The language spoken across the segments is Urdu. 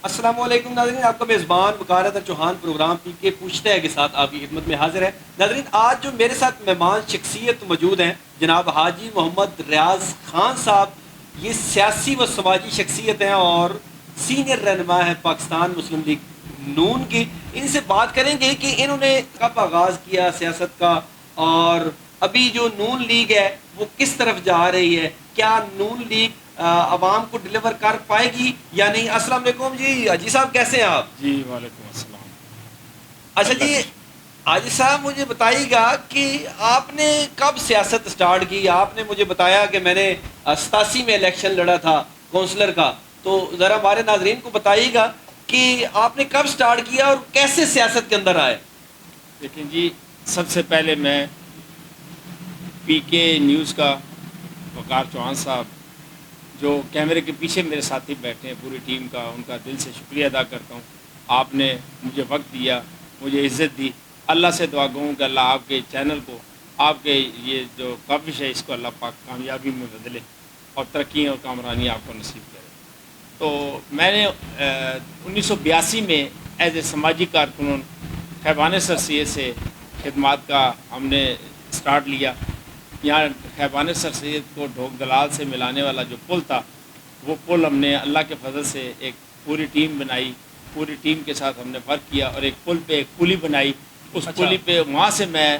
السلام علیکم ناظرین، آپ کا میزبان وقار احمد چوہان پروگرام پی کے پوچھتا ہے کے ساتھ آپ کی خدمت میں حاضر ہے۔ ناظرین، آج جو میرے ساتھ مہمان شخصیت موجود ہیں جناب حاجی محمد ریاض خان صاحب، یہ سیاسی و سماجی شخصیت ہیں اور سینئر رہنما ہے پاکستان مسلم لیگ نون کی۔ ان سے بات کریں گے کہ انہوں نے کب آغاز کیا سیاست کا، اور ابھی جو نون لیگ ہے وہ کس طرف جا رہی ہے، کیا نون لیگ عوام کو ڈلیور کر پائے گی یا نہیں۔ السلام علیکم جی حاجی صاحب، کیسے ہیں آپ؟ جی وعلیکم السلام۔ اچھا اللہ جی، کا شکر۔ حاجی صاحب مجھے بتائیے گا کہ آپ نے کب سیاست سٹارٹ کی؟ آپ نے مجھے بتایا کہ میں نے 87 میں الیکشن لڑا تھا کونسلر کا، تو ذرا ہمارے ناظرین کو بتائیے گا کہ آپ نے کب سٹارٹ کیا اور کیسے سیاست کے اندر آئے؟ لیکن جی، سب سے پہلے میں پی کے نیوز کا وقار چوہان صاحب جو کیمرے کے پیچھے میرے ساتھی بیٹھے ہیں، پوری ٹیم کا، ان کا دل سے شکریہ ادا کرتا ہوں۔ آپ نے مجھے وقت دیا، مجھے عزت دی۔ اللہ سے دعا گوں کہ اللہ آپ کے چینل کو، آپ کے یہ جو کاوش ہے، اس کو اللہ پاک کامیابی میں بدلے اور ترقی اور کامرانی آپ کو نصیب کرے۔ تو میں نے 1982 میں ایز اے سماجی کارکنن خیبان سر سید سے خدمات کا ہم نے سٹارٹ لیا۔ یہاں خیبان سر سید کو ڈھوک دلال سے ملانے والا جو پل تھا، وہ پل ہم نے اللہ کے فضل سے ایک پوری ٹیم بنائی، پوری ٹیم کے ساتھ ہم نے ورک کیا اور ایک پل پہ ایک پلی بنائی۔ اس اچھا پلی پہ وہاں سے میں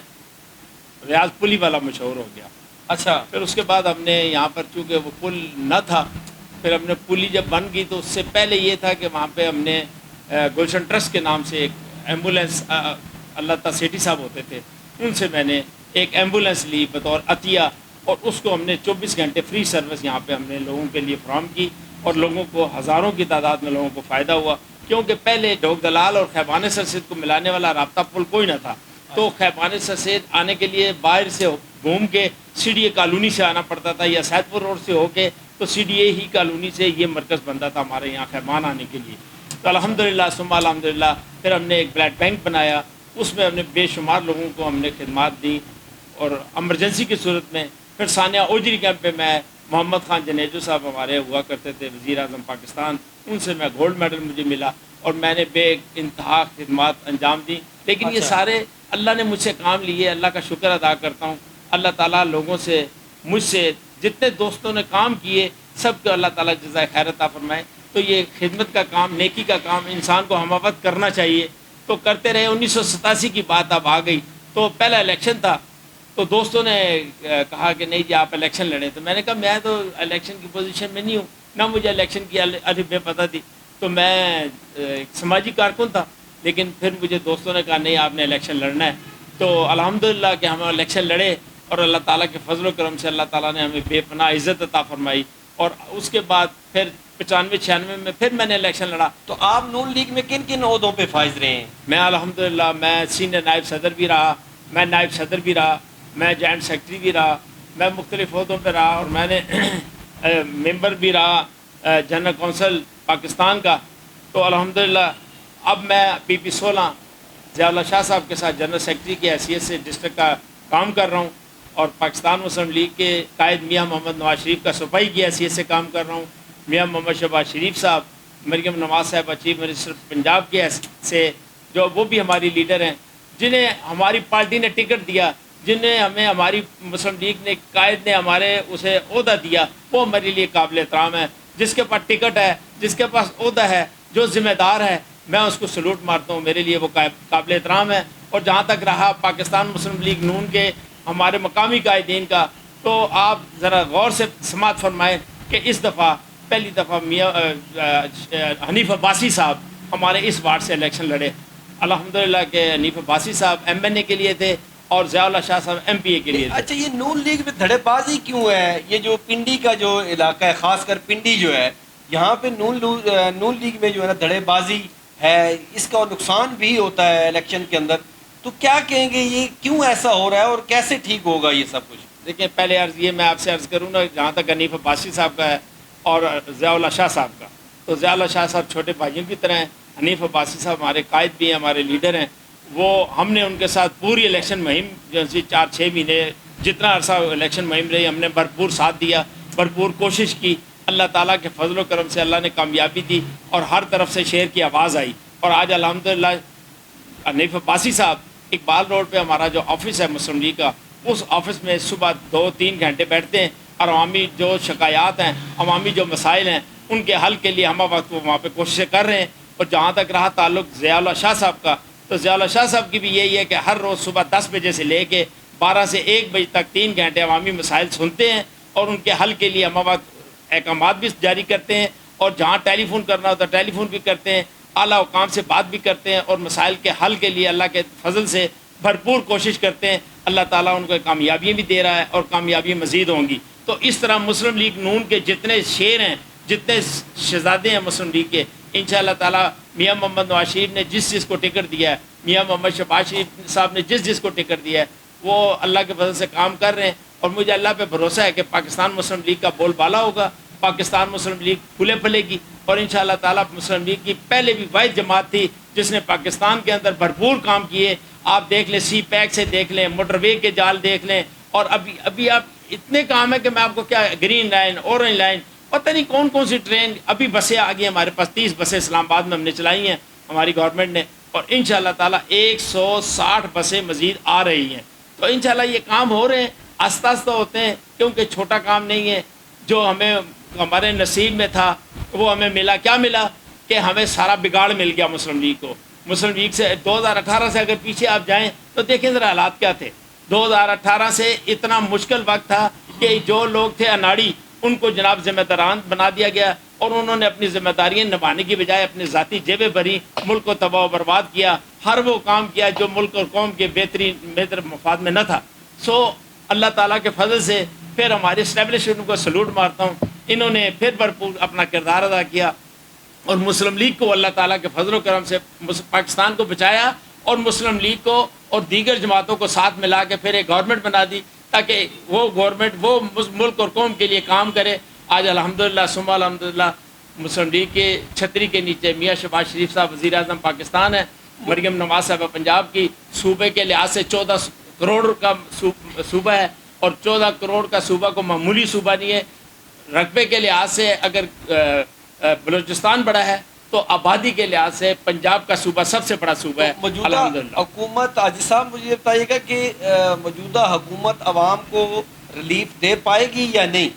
ریاض پلی والا مشہور ہو گیا۔ اچھا پھر اس کے بعد ہم نے یہاں پر چونکہ وہ پل نہ تھا، پھر ہم نے پلی جب بن گئی تو اس سے پہلے یہ تھا کہ وہاں پہ ہم نے گلشن ٹرسٹ کے نام سے ایک ایمبولینس، اللہ تعالیٰ سیٹی صاحب ہوتے تھے، ان سے میں نے ایک ایمبولینس لی بطور عطیہ، اور اس کو ہم نے 24 گھنٹے فری سروس یہاں پہ ہم نے لوگوں کے لیے فراہم کی، اور لوگوں کو ہزاروں کی تعداد میں لوگوں کو فائدہ ہوا، کیونکہ پہلے ڈھوک دلال اور خیبان سر سید کو ملانے والا رابطہ پل کوئی نہ تھا۔ تو خیبان سر سید آنے کے لیے باہر سے گھوم کے سی ڈی اے کالونی سے آنا پڑتا تھا، یا سید پور روڈ سے ہو کے تو C D A he colony سے یہ مرکز بنتا تھا ہمارے یہاں خیبان آنے کے لیے۔ تو الحمدللہ ثم الحمدللہ پھر ہم نے ایک بلڈ بینک بنایا، اس میں ہم نے بے شمار لوگوں کو ہم نے خدمات دی، اور ایمرجنسی کی صورت میں پھر ثانیہ اوجری کیمپ پہ میں محمد خان جنیجو صاحب ہمارے ہوا کرتے تھے وزیر اعظم پاکستان، ان سے میں گولڈ میڈل مجھے ملا، اور میں نے بے انتہا خدمات انجام دی۔ لیکن یہ اچھا سارے اللہ نے مجھ سے کام لیے، اللہ کا شکر ادا کرتا ہوں۔ اللہ تعالیٰ لوگوں سے، مجھ سے جتنے دوستوں نے کام کیے، سب کو اللہ تعالیٰ جزائے خیر عطا فرمائے۔ تو یہ خدمت کا کام، نیکی کا کام انسان کو ہمہ وقت کرنا چاہیے، تو کرتے رہے۔ 1987 کی بات اب آ گئی، تو پہلا الیکشن تھا، تو دوستوں نے کہا کہ نہیں جی آپ الیکشن لڑیں، تو میں نے کہا میں تو الیکشن کی پوزیشن میں نہیں ہوں، نہ مجھے الیکشن کی الف بے پتہ تھی، تو میں ایک سماجی کارکن تھا۔ لیکن پھر مجھے دوستوں نے کہا نہیں آپ نے الیکشن لڑنا ہے، تو الحمدللہ کہ ہم الیکشن لڑے، اور اللہ تعالیٰ کے فضل و کرم سے اللہ تعالیٰ نے ہمیں بے پناہ عزت عطا فرمائی۔ اور اس کے بعد پھر 95-96 میں پھر میں نے الیکشن لڑا۔ تو آپ نون لیگ میں کن کن عہدوں پہ فائز رہے ہیں؟ میں الحمدللہ میں سینئر نائب صدر بھی رہا، میں نائب صدر بھی رہا، میں جوائنٹ سیکرٹری بھی رہا، میں مختلف عہدوں پہ رہا، اور میں نے ممبر بھی رہا جنرل کونسل پاکستان کا۔ تو الحمدللہ اب میں پی پی 16 ضیاء اللہ شاہ صاحب کے ساتھ جنرل سیکرٹری کی حیثیت سے ڈسٹرکٹ کا کام کر رہا ہوں، اور پاکستان مسلم لیگ کے قائد میاں محمد نواز شریف کا صوبائی کی حیثیت سے کام کر رہا ہوں۔ میاں محمد شہباز شریف صاحب، مریم نواز صاحبہ چیف منسٹر پنجاب کی حیثیت سے، جو وہ بھی ہماری لیڈر ہیں، جنہیں ہماری پارٹی نے ٹکٹ دیا، جنہیں ہمیں ہماری مسلم لیگ نے قائد نے ہمارے اسے عہدہ دیا، وہ ہمارے لیے قابل احترام ہے۔ جس کے پاس ٹکٹ ہے، جس کے پاس عہدہ ہے، جو ذمہ دار ہے، میں اس کو سلوٹ مارتا ہوں، میرے لیے وہ قابل احترام ہے۔ اور جہاں تک رہا پاکستان مسلم لیگ نون کے ہمارے مقامی قائدین کا، تو آپ ذرا غور سے سماعت فرمائیں کہ اس دفعہ پہلی دفعہ میاں حنیف عباسی صاحب ہمارے اس وارڈ سے الیکشن لڑے، الحمدللہ کہ حنیف عباسی صاحب ایم این اے کے لیے تھے، اور ضیاء اللہ شاہ صاحب ایم پی اے کے لیے تھے۔ اچھا، یہ نون لیگ میں دھڑے بازی کیوں ہے؟ یہ جو پنڈی کا جو علاقہ ہے، خاص کر پنڈی جو ہے، یہاں پہ نون لیگ میں جو ہے نا دھڑے بازی ہے، اس کا نقصان بھی ہوتا ہے الیکشن کے اندر، تو کیا کہیں گے یہ کیوں ایسا ہو رہا ہے اور کیسے ٹھیک ہوگا یہ سب کچھ؟ دیکھیں، پہلے عرض یہ میں آپ سے عرض کروں گا، جہاں تک حنیف عباسی صاحب کا ہے اور ضیاء اللہ شاہ صاحب کا، تو ضیاء اللہ شاہ صاحب چھوٹے بھائیوں کی طرح ہیں، حنیف عباسی صاحب ہمارے قائد بھی ہیں، ہمارے لیڈر ہیں۔ وہ ہم نے ان کے ساتھ پوری الیکشن مہم جو 4-6 مہینے جتنا عرصہ الیکشن مہم رہی، ہم نے بھرپور ساتھ دیا، بھرپور کوشش کی، اللہ تعالیٰ کے فضل و کرم سے اللہ نے کامیابی دی اور ہر طرف سے شعر کی آواز آئی. اور آج الحمدللہ حنیف عباسی صاحب اقبال روڈ پہ ہمارا جو آفس ہے مسلم لیگ کا، اس آفس میں صبح 2-3 گھنٹے بیٹھتے ہیں اور عوامی جو شکایات ہیں، عوامی جو مسائل ہیں، ان کے حل کے لیے ہم وقت وہاں پہ کوششیں کر رہے ہیں. اور جہاں تک رہا تعلق ضیاء اللہ شاہ صاحب کا، تو ضیاء اللہ شاہ صاحب کی بھی یہی ہے کہ ہر روز صبح 10 بجے سے لے کے 12 سے 1 بجے تک 3 گھنٹے عوامی مسائل سنتے ہیں اور ان کے حل کے لیے ہم وقت احکامات بھی جاری کرتے ہیں. اور جہاں ٹیلی فون کرنا ہوتا ہے ٹیلی فون بھی کرتے ہیں، اعلیٰ حکام سے بات بھی کرتے ہیں اور مسائل کے حل کے لیے اللہ کے فضل سے بھرپور کوشش کرتے ہیں. اللہ تعالیٰ ان کو کامیابیاں بھی دے رہا ہے اور کامیابیاں مزید ہوں گی. تو اس طرح مسلم لیگ نون کے جتنے شیر ہیں، جتنے شہزادے ہیں مسلم لیگ کے، انشاءاللہ تعالیٰ میاں محمد نواز شریف نے جس کو ٹکٹ دیا ہے، میاں محمد شہباز شریف صاحب نے جس کو ٹکٹ دیا ہے، وہ اللہ کے فضل سے کام کر رہے ہیں. اور مجھے اللہ پہ بھروسہ ہے کہ پاکستان مسلم لیگ کا بول بالا ہوگا، پاکستان مسلم لیگ پھولے پھلے گی. اور انشاءاللہ تعالیٰ مسلم لیگ کی پہلے بھی واحد جماعت تھی جس نے پاکستان کے اندر بھرپور کام کیے. آپ دیکھ لیں، سی پیک سے دیکھ لیں، موٹر وے کے جال دیکھ لیں، اور ابھی آپ اتنے کام ہے کہ میں آپ کو کیا، گرین لائن، اورنج لائن، پتہ نہیں کون سی ٹرین، ابھی بسیں آ گئی ہیں ہمارے پاس. 30 بسیں اسلام آباد میں ہم نے چلائی ہیں ہماری گورنمنٹ نے، اور انشاءاللہ تعالیٰ 160 بسیں مزید آ رہی ہیں. تو انشاءاللہ یہ کام ہو رہے ہیں، آہستہ آہستہ ہوتے ہیں، کیونکہ چھوٹا کام نہیں ہے. جو ہمارے نصیب میں تھا وہ ہمیں ملا. کیا ملا؟ کہ ہمیں سارا بگاڑ مل گیا مسلم لیگ کو. مسلم لیگ سے 2018 سے اگر پیچھے آپ جائیں تو دیکھیں ذرا حالات کیا تھے. 2018 سے اتنا مشکل وقت تھا کہ جو لوگ تھے اناڑی، ان کو جناب ذمہ داران بنا دیا گیا اور انہوں نے اپنی ذمہ داریاں نبھانے کی بجائے اپنی ذاتی جیبیں بھری، ملک کو تباہ و برباد کیا. ہر وہ کام کیا جو ملک اور قوم کے بہتر مفاد میں نہ تھا. سو اللہ تعالیٰ کے فضل سے پھر ہمارے اسٹیبلشمنٹ کو سلوٹ مارتا ہوں، انہوں نے پھر بھرپور اپنا کردار ادا کیا اور مسلم لیگ کو اللہ تعالیٰ کے فضل و کرم سے پاکستان کو بچایا اور مسلم لیگ کو اور دیگر جماعتوں کو ساتھ ملا کے پھر ایک گورنمنٹ بنا دی تاکہ وہ گورنمنٹ وہ ملک اور قوم کے لیے کام کرے. آج الحمدللہ ثم الحمدللہ مسلم لیگ کے چھتری کے نیچے میاں شہباز شریف صاحب وزیر اعظم پاکستان ہے، مریم نواز صاحبہ پنجاب کی. صوبے کے لحاظ سے 14 کروڑ کا صوبہ ہے اور 14 کروڑ کا صوبہ کو معمولی صوبہ نہیں ہے. رقبے کے لحاظ سے اگر بلوچستان بڑا ہے تو آبادی کے لحاظ سے پنجاب کا صوبہ سب سے بڑا صوبہ ہے. موجودہ حکومت عاجز صاحب مجھے بتائیے گا کہ موجودہ حکومت عوام کو ریلیف دے پائے گی یا نہیں؟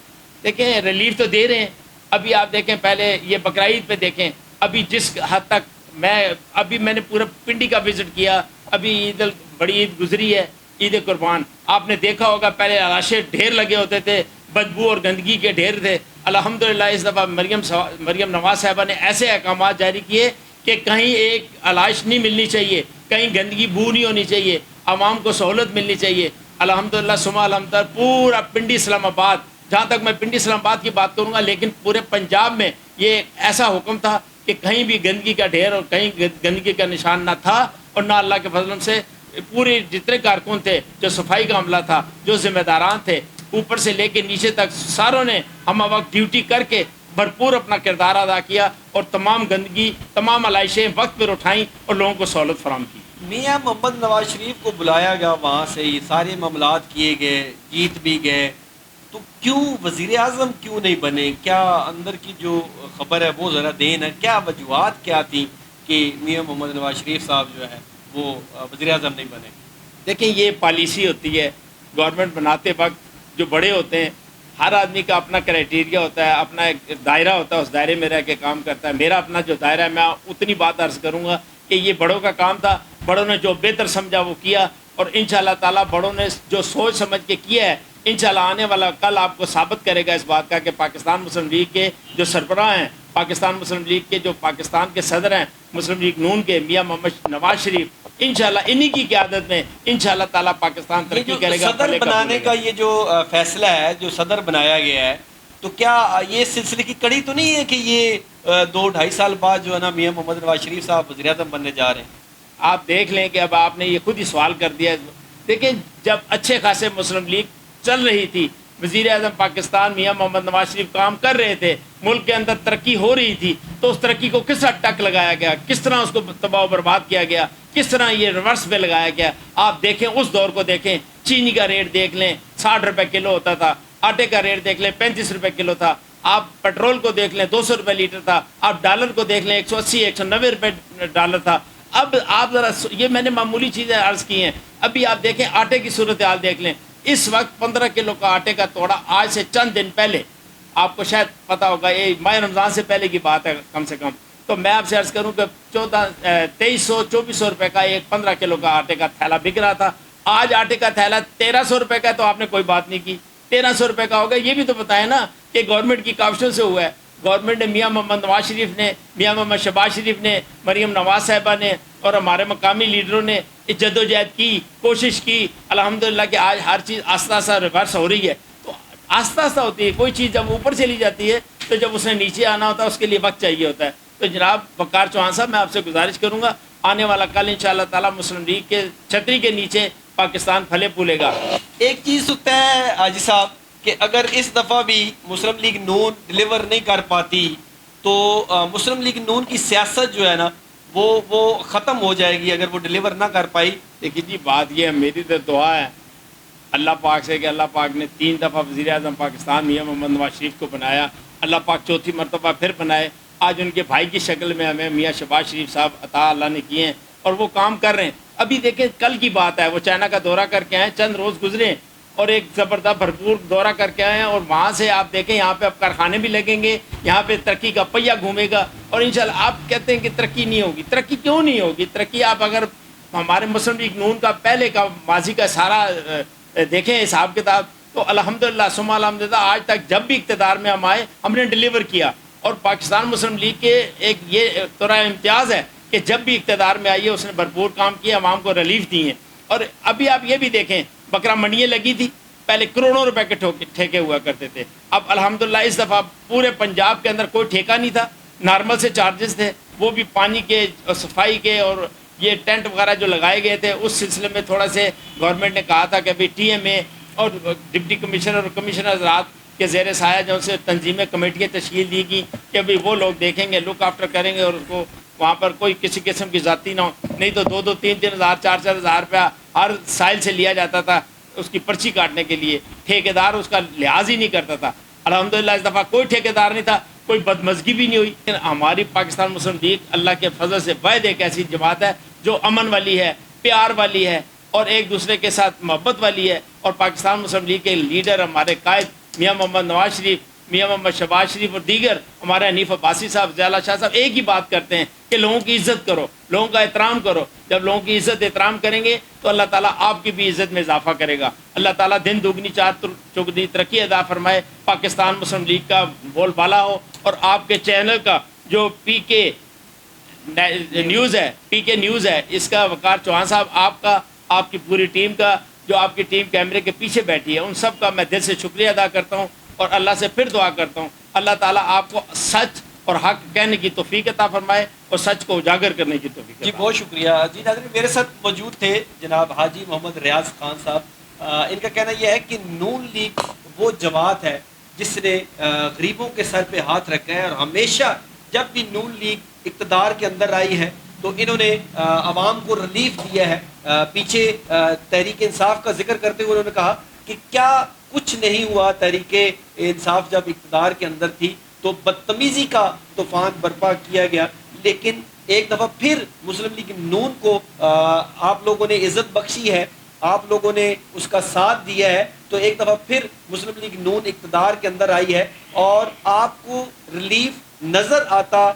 دیکھیں ریلیف تو دے رہے ہیں. ابھی آپ دیکھیں، پہلے یہ بقرعید پہ دیکھیں، ابھی جس حد تک میں نے پورا پنڈی کا وزٹ کیا. ابھی بڑی عید گزری ہے، عید قربان. آپ نے دیکھا ہوگا پہلے علاشے ڈھیر لگے ہوتے تھے، بدبو اور گندگی کے ڈھیر تھے. الحمدللہ اس دفعہ مریم نواز صاحبہ نے ایسے احکامات جاری کیے کہ کہیں ایک علائش نہیں ملنی چاہیے، کہیں گندگی بو نہیں ہونی چاہیے، عوام کو سہولت ملنی چاہیے. الحمدللہ ثم الحمدللہ پورا پنڈی اسلام آباد، جہاں تک میں پنڈی اسلام آباد کی بات کروں گا، لیکن پورے پنجاب میں یہ ایسا حکم تھا کہ کہیں بھی گندگی کا ڈھیر اور کہیں گندگی کا نشان نہ تھا. اور نہ اللہ کے فضل سے پورے جتنے کارکن تھے، جو صفائی کا عملہ تھا، جو ذمہ داران تھے، اوپر سے لے کے نیچے تک ساروں نے ہم وقت ڈیوٹی کر کے بھرپور اپنا کردار ادا کیا اور تمام گندگی، تمام علائشیں وقت پر اٹھائیں اور لوگوں کو سہولت فراہم کی. میاں محمد نواز شریف کو بلایا گیا، وہاں سے یہ سارے معاملات کیے گئے، جیت بھی گئے، تو کیوں وزیر اعظم کیوں نہیں بنے؟ کیا اندر کی جو خبر ہے وہ ذرا دین ہے، کیا وجوہات کیا تھیں کہ میاں محمد نواز شریف صاحب جو ہے وہ وزیر اعظم نہیں بنے؟ دیکھیں یہ پالیسی ہوتی ہے، گورنمنٹ بناتے وقت جو بڑے ہوتے ہیں ہر آدمی کا اپنا کرائٹیریا ہوتا ہے، اپنا ایک دائرہ ہوتا ہے، اس دائرے میں رہ کے کام کرتا ہے. میرا اپنا جو دائرہ ہے، میں اتنی بات عرض کروں گا کہ یہ بڑوں کا کام تھا، بڑوں نے جو بہتر سمجھا وہ کیا اور انشاءاللہ تعالیٰ بڑوں نے جو سوچ سمجھ کے کیا ہے، انشاءاللہ آنے والا کل آپ کو ثابت کرے گا اس بات کا کہ پاکستان مسلم لیگ کے جو سربراہ ہیں، پاکستان مسلم لیگ کے جو پاکستان کے صدر ہیں، مسلم لیگ نون کے میاں محمد نواز شریف، انشاءاللہ انہی کی قیادت میں انشاءاللہ تعالیٰ پاکستان ترقی کرے گا. صدر بنانے کا یہ جو فیصلہ ہے، جو صدر بنایا گیا ہے، تو کیا یہ سلسلے کی کڑی تو نہیں ہے کہ یہ 2-2.5 سال بعد جو ہے نا میاں محمد نواز شریف صاحب وزیر اعظم بننے جا رہے ہیں؟ آپ دیکھ لیں کہ اب آپ نے یہ خود ہی سوال کر دیا. دیکھیں جب اچھے خاصے مسلم لیگ چل رہی تھی، وزیر اعظم پاکستان میاں محمد نواز شریف کام کر رہے تھے، ملک کے اندر ترقی ہو رہی تھی، تو اس ترقی کو کس طرح ٹک لگایا گیا، کس طرح اس کو تباہ و برباد کیا گیا، کس طرح یہ ریورس پہ لگایا گیا. آپ دیکھیں اس دور کو دیکھیں، چینی کا ریٹ دیکھ لیں 60 روپے کلو ہوتا تھا، آٹے کا ریٹ دیکھ لیں 35 روپے کلو تھا. آپ پیٹرول کو دیکھ لیں 200 روپے لیٹر تھا، آپ ڈالر کو دیکھ لیں 180 190 روپے ڈالر تھا. اب آپ ذرا یہ میں نے معمولی چیزیں عرض کی ہیں. ابھی آپ دیکھیں آٹے کی صورتحال دیکھ لیں. اس وقت 15 کلو کا آٹے کا توڑا آج سے چند دن پہلے، آپ کو شاید پتہ ہوگا یہ ماہ رمضان سے پہلے کی بات ہے کم سے کم، تو میں آپ سے عرض کروں کہ 2300-2400 روپے کا ایک 15 کلو کا آٹے کا تھیلا بک رہا تھا. آج آٹے کا تھیلا 1300 روپے کا ہے، تو آپ نے کوئی بات نہیں کی. 1300 روپے کا ہوگا. یہ بھی تو بتائیں نا کہ گورنمنٹ کی کاوشوں سے ہوا ہے. گورنمنٹ نے میاں محمد نواز شریف نے، میاں محمد شہباز شریف نے، مریم نواز صاحبہ نے اور ہمارے مقامی لیڈروں نے جدوجہد کی، کوشش کی الحمدللہ کہ آج ہر چیز آہستہ آہستہ ریورس ہو رہی ہے. تو آہستہ آہستہ ہوتی ہے. کوئی چیز جب اوپر چلی جاتی ہے تو جب اس نے نیچے آنا ہوتا ہے اس کے لیے وقت چاہیے ہوتا ہے. تو جناب وقار چوہان صاحب، میں آپ سے گزارش کروں گا آنے والا کل انشاءاللہ تعالی مسلم لیگ کے چھتری کے نیچے پاکستان پھلے پھولے گا. ایک چیز تو طے ہے حاجی صاحب کہ اگر اس دفعہ بھی مسلم لیگ نون ڈلیور نہیں کر پاتی تو مسلم لیگ نون کی سیاست جو ہے نا وہ ختم ہو جائے گی اگر وہ ڈلیور نہ کر پائی. دیکھیے جی بات یہ ہے، میری تو دعا ہے اللہ پاک سے کہ اللہ پاک نے 3 دفعہ وزیر اعظم پاکستان میاں محمد نواز شریف کو بنایا، اللہ پاک چوتھی مرتبہ پھر بنائے. آج ان کے بھائی کی شکل میں ہمیں میاں شہباز شریف صاحب عطا اللہ نے کیے ہیں اور وہ کام کر رہے ہیں. ابھی دیکھیں کل کی بات ہے، وہ چائنا کا دورہ کر کے آئے، چند روز گزرے ہیں اور ایک زبردست بھرپور دورہ کر کے آئے ہیں. اور وہاں سے آپ دیکھیں یہاں پہ اب کارخانے بھی لگیں گے، یہاں پہ ترقی کا پہیہ گھومے گا. اور انشاءاللہ آپ کہتے ہیں کہ ترقی نہیں ہوگی. ترقی کیوں نہیں ہوگی؟ ترقی آپ اگر ہمارے مسلم لیگ نون کا پہلے کا ماضی کا سارا دیکھیں حساب کتاب تو الحمدللہ ثم الحمدللہ آج تک جب بھی اقتدار میں ہم آئے ہم نے ڈلیور کیا. اور پاکستان مسلم لیگ کے ایک یہ طرح امتیاز ہے کہ جب بھی اقتدار میں آئی ہے اس نے بھرپور کام کیا، عوام کو ریلیف دی ہیں. اور ابھی آپ یہ بھی دیکھیں بکرا منڈیاں لگی تھی، پہلے کروڑوں روپے کے ٹھیکے ہوا کرتے تھے. اب الحمدللہ اس دفعہ پورے پنجاب کے اندر کوئی ٹھیکہ نہیں تھا، نارمل سے چارجز تھے، وہ بھی پانی کے اور صفائی کے اور یہ ٹینٹ وغیرہ جو لگائے گئے تھے اس سلسلے میں تھوڑا سے گورنمنٹ نے کہا تھا کہ ابھی ٹی ایم اے اور ڈپٹی کمشنر اور کمشنر حضرات کے زیر سایہ جو سے تنظیمیں کمیٹیاں تشکیل دی گئی کہ ابھی وہ لوگ دیکھیں گے، لک آفٹر کریں گے اور اس کو وہاں پر کوئی کسی قسم کی ذاتی نہ ہو. نہیں تو 2-3 ہزار 4 ہزار روپیہ ہر سائل سے لیا جاتا تھا اس کی پرچی کاٹنے کے لیے. ٹھیکیدار اس کا لحاظ ہی نہیں کرتا تھا. الحمدللہ اس دفعہ کوئی ٹھیکیدار نہیں تھا، کوئی بدمزگی بھی نہیں ہوئی. ہماری پاکستان مسلم لیگ اللہ کے فضل سے واحد ایک ایسی جماعت ہے جو امن والی ہے، پیار والی ہے اور ایک دوسرے کے ساتھ محبت والی ہے. اور پاکستان مسلم لیگ کے لیڈر ہمارے قائد میاں محمد نواز شریف، میاں محمد شہباز شریف اور دیگر ہمارے حنیف عباسی صاحب، ضیاء اللہ شاہ صاحب ایک ہی بات کرتے ہیں کہ لوگوں کی عزت کرو، لوگوں کا احترام کرو. جب لوگوں کی عزت احترام کریں گے تو اللہ تعالیٰ آپ کی بھی عزت میں اضافہ کرے گا. اللہ تعالیٰ دن دگنی چار چگنی ترقی ادا فرمائے. پاکستان مسلم لیگ کا بول بالا ہو اور آپ کے چینل کا جو پی کے نیوز ہے اس کا وقار چوہان صاحب، آپ کا، آپ کی پوری ٹیم کا، جو آپ کی ٹیم کیمرے کے پیچھے بیٹھی ہے، ان سب کا میں دل سے شکریہ ادا کرتا ہوں اور اللہ سے پھر دعا کرتا ہوں اللہ تعالیٰ آپ کو سچ اور حق کہنے کی توفیق عطا فرمائے اور سچ کو اجاگر کرنے کی توفیق. جی بہت شکریہ. جی ناظرین، میرے ساتھ موجود تھے جناب حاجی محمد ریاض خان صاحب. ان کا کہنا یہ ہے کہ نون لیگ وہ جماعت ہے جس نے غریبوں کے سر پہ ہاتھ رکھا ہے اور ہمیشہ جب بھی نون لیگ اقتدار کے اندر آئی ہے تو انہوں نے عوام کو ریلیف دیا ہے. پیچھے تحریک انصاف کا ذکر کرتے ہوئے انہوں نے کہا کہ کیا کچھ نہیں ہوا، تحریک انصاف جب اقتدار کے اندر تھی تو بدتمیزی کا طوفان برپا کیا گیا، لیکن ایک دفعہ پھر مسلم لیگ نون کو آپ لوگوں نے عزت بخشی ہے، آپ لوگوں نے اس کا ساتھ دیا ہے، تو ایک دفعہ پھر مسلم لیگ نون اقتدار کے اندر آئی ہے اور آپ کو ریلیف نظر آتا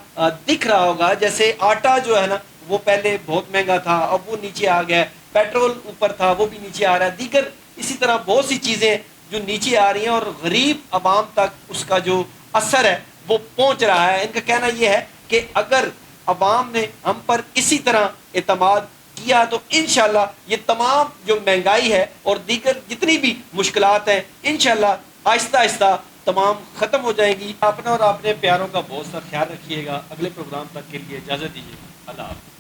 دکھ رہا ہوگا. جیسے آٹا جو ہے نا وہ پہلے بہت مہنگا تھا، اب وہ نیچے آ گیا ہے، پیٹرول اوپر تھا وہ بھی نیچے آ رہا ہے، دیگر اسی طرح بہت سی چیزیں جو نیچے آ رہی ہیں اور غریب عوام تک اس کا جو اثر ہے وہ پہنچ رہا ہے. ان کا کہنا یہ ہے کہ اگر عوام نے ہم پر اسی طرح اعتماد کیا تو انشاءاللہ یہ تمام جو مہنگائی ہے اور دیگر جتنی بھی مشکلات ہیں انشاءاللہ آہستہ آہستہ تمام ختم ہو جائیں گی. اپنا اور اپنے پیاروں کا بہت سا خیال رکھیے گا. اگلے پروگرام تک کے لیے اجازت دیجیے. اللہ حافظ.